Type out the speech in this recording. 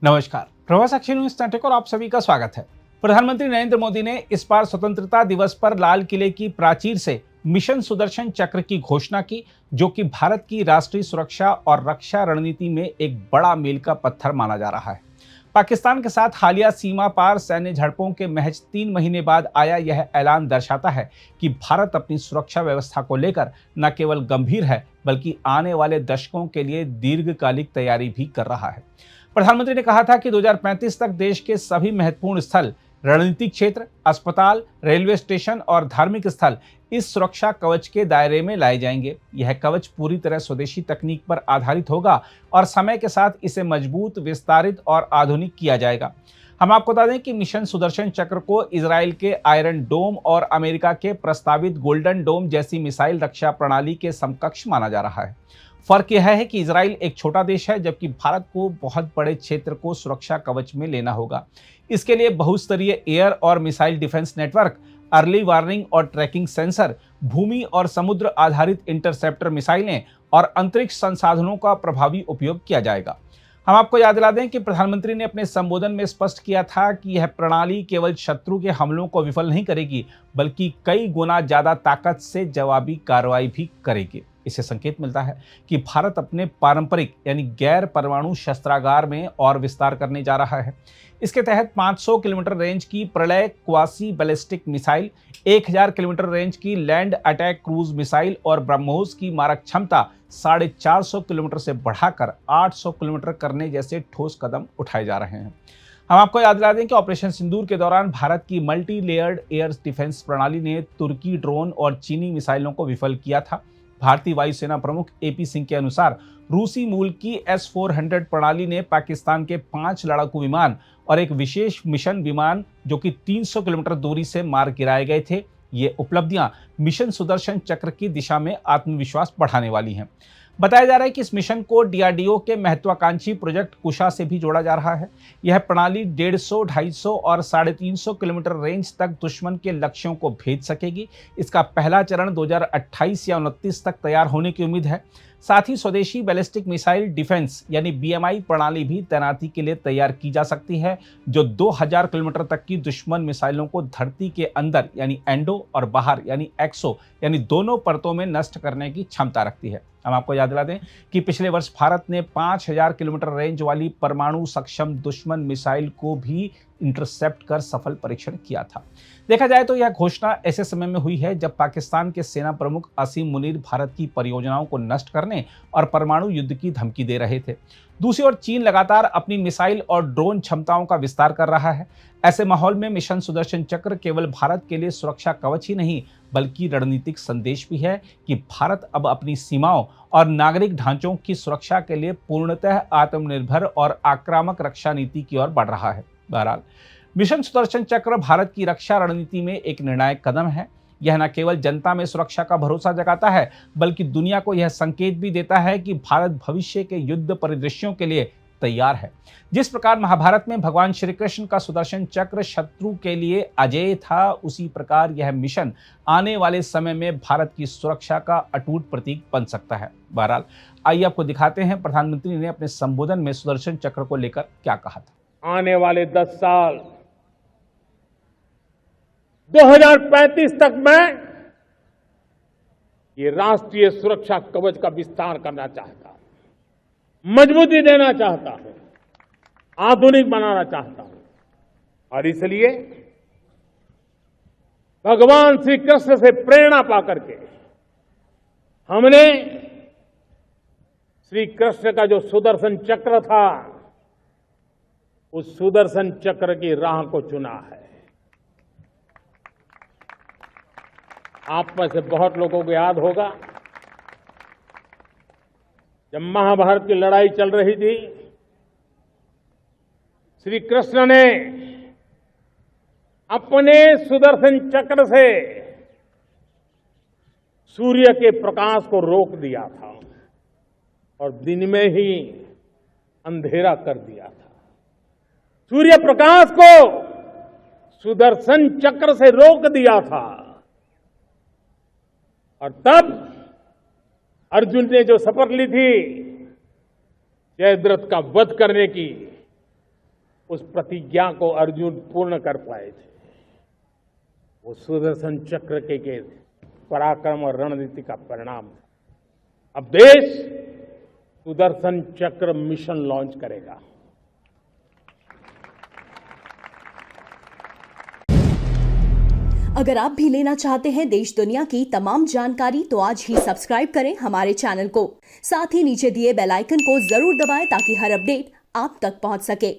नमस्कार, प्रवास action news network और आप सभी का स्वागत है। प्रधानमंत्री नरेंद्र मोदी ने इस बार स्वतंत्रता दिवस पर लाल किले की प्राचीर से मिशन सुदर्शन चक्र की घोषणा की, जो कि भारत की राष्ट्रीय सुरक्षा और रक्षा रणनीति में एक बड़ा मील का पत्थर माना जा रहा है। पाकिस्तान के साथ हालिया सीमा पार सैन्य झड़पों के महज 3 महीने बाद आया यह ऐलान दर्शाता है कि भारत अपनी सुरक्षा व्यवस्था को लेकर न केवल गंभीर है, बल्कि आने वाले दशकों के लिए दीर्घकालिक तैयारी भी कर रहा है। प्रधानमंत्री ने कहा था कि 2035 तक देश के सभी महत्वपूर्ण स्थल, रणनीतिक क्षेत्र, अस्पताल, रेलवे स्टेशन और धार्मिक स्थल इस सुरक्षा कवच के दायरे में लाए जाएंगे। यह कवच पूरी तरह स्वदेशी तकनीक पर आधारित होगा और समय के साथ इसे मजबूत, विस्तारित और आधुनिक किया जाएगा। हम आपको बता दें कि मिशन सुदर्शन चक्र को इजराइल के आयरन डोम और अमेरिका के प्रस्तावित गोल्डन डोम जैसी मिसाइल रक्षा प्रणाली के समकक्ष माना जा रहा है। फर्क यह है कि इजराइल एक छोटा देश है, जबकि भारत को बहुत बड़े क्षेत्र को सुरक्षा कवच में लेना होगा। इसके लिए बहुस्तरीय एयर और missile defence network, early warning और ट्रैकिंग सेंसर, भूमि और समुद्र आधारित इंटरसेप्टर मिसाइलें और अंतरिक्ष संसाधनों का प्रभावी उपयोग किया जाएगा। हम आपको याद दिला दें कि प्रधानमंत्री ने अपने संबोधन में स्पष्ट किया था कि यह प्रणाली केवल शत्रु के हमलों को विफल नहीं करेगी, बल्कि कई गुना ज्यादा ताकत से जवाबी कार्रवाई भी करेगी। इससे संकेत मिलता है कि भारत अपने पारंपरिक यानी गैर परमाणु शस्त्रागार में और विस्तार करने जा रहा है। इसके तहत 500 किलोमीटर रेंज की प्रलय quasi ballistic missile, 1000 kilometre range की लैंड अटैक क्रूज मिसाइल और ब्रह्मोस की मारक क्षमता 450 किलोमीटर से बढ़ाकर 800 किलोमीटर करने जैसे ठोस कदम उठाए जा रहे हैं। हम आपको याद दिला दें कि ऑपरेशन सिंदूर के दौरान भारत की मल्टी लेयर्ड एयर डिफेंस प्रणाली ने तुर्की ड्रोन और चीनी मिसाइलों को विफल किया था। भारतीय वायुसेना प्रमुख एपी सिंह के अनुसार रूसी मूल की S-400 प्रणाली ने पाकिस्तान के 5 लड़ाकू विमान और एक विशेष मिशन विमान, जो कि 300 किलोमीटर दूरी से मार गिराए गए थे। ये उपलब्धियां मिशन सुदर्शन चक्र की दिशा में आत्मविश्वास बढ़ाने वाली हैं। बताया जा रहा है कि इस मिशन को डीआरडीओ के महत्वाकांक्षी प्रोजेक्ट कुशा से भी जोड़ा जा रहा है। यह प्रणाली 150, 250 और 350 किलोमीटर रेंज तक दुश्मन के लक्ष्यों को भेज सकेगी। इसका पहला चरण 2028 या 29 तक तैयार होने की उम्मीद है। साथ ही स्वदेशी बैलिस्टिक मिसाइल डिफेंस यानी बीएमआई प्रणाली भी तैनाती के लिए तैयार की जा सकती है, जो 2000 किलोमीटर तक की दुश्मन मिसाइलों को धरती के अंदर यानी एंडो और बाहर यानी एक्सो यानी दोनों परतों में नष्ट करने की क्षमता रखती है। हम आपको याद दिला दें कि पिछले वर्ष भारत ने 5000 किलोमीटर रेंज वाली परमाणु सक्षम दुश्मन मिसाइल को भी इंटरसेप्ट कर सफल परीक्षण किया था। देखा जाए तो यह घोषणा ऐसे समय में हुई है जब पाकिस्तान के सेना प्रमुख असीम मुनीर भारत की परियोजनाओं को नष्ट करने और परमाणु युद्ध की धमकी दे रहे थे। दूसरी ओर चीन लगातार अपनी मिसाइल और ड्रोन क्षमताओं का विस्तार कर रहा है। ऐसे माहौल में मिशन सुदर्शन चक्र केवल भारत के लिए सुरक्षा कवच ही नहीं, बल्कि रणनीतिक संदेश भी है कि भारत अब अपनी सीमाओं और नागरिक ढांचों की सुरक्षा के लिए पूर्णतः आत्मनिर्भर और आक्रामक रक्षा नीति की ओर बढ़ रहा है। बहरहाल, मिशन सुदर्शन चक्र भारत की रक्षा रणनीति में एक निर्णायक कदम है। यह न केवल जनता में सुरक्षा का भरोसा जगाता है, बल्कि दुनिया को यह संकेत भी देता है कि भारत भविष्य के युद्ध परिदृश्यों के लिए तैयार है। जिस प्रकार महाभारत में भगवान श्री कृष्ण का सुदर्शन चक्र शत्रु के लिए अजेय था, उसी प्रकार यह मिशन आने वाले समय में भारत की सुरक्षा का अटूट प्रतीक बन सकता है। बहरहाल, आइए आपको दिखाते हैं प्रधानमंत्री ने अपने संबोधन में सुदर्शन चक्र को लेकर क्या कहा था। आने वाले 10 साल 2035 तक मैं ये राष्ट्रीय सुरक्षा कवच का विस्तार करना चाहता हूं, मजबूती देना चाहता हूं, आधुनिक बनाना चाहता हूं। और इसलिए भगवान श्री कृष्ण से प्रेरणा पाकर के हमने श्री कृष्ण का जो सुदर्शन चक्र था, उस सुदर्शन चक्र की राह को चुना है। आप में से बहुत लोगों को याद होगा, जब महाभारत की लड़ाई चल रही थी, श्री कृष्ण ने अपने सुदर्शन चक्र से सूर्य के प्रकाश को रोक दिया था और दिन में ही अंधेरा कर दिया था। सूर्य प्रकाश को सुदर्शन चक्र से रोक दिया था। और तब अर्जुन ने जो शपथ ली थी जयद्रथ का वध करने की, उस प्रतिज्ञा को अर्जुन पूर्ण कर पाए थे। वो सुदर्शन चक्र के पराक्रम और रणनीति का परिणाम था। अब देश सुदर्शन चक्र मिशन लॉन्च करेगा। अगर आप भी लेना चाहते हैं देश दुनिया की तमाम जानकारी तो आज ही सब्सक्राइब करें हमारे चैनल को। साथ ही नीचे दिए बेल आइकन को जरूर दबाएं ताकि हर अपडेट आप तक पहुंच सके।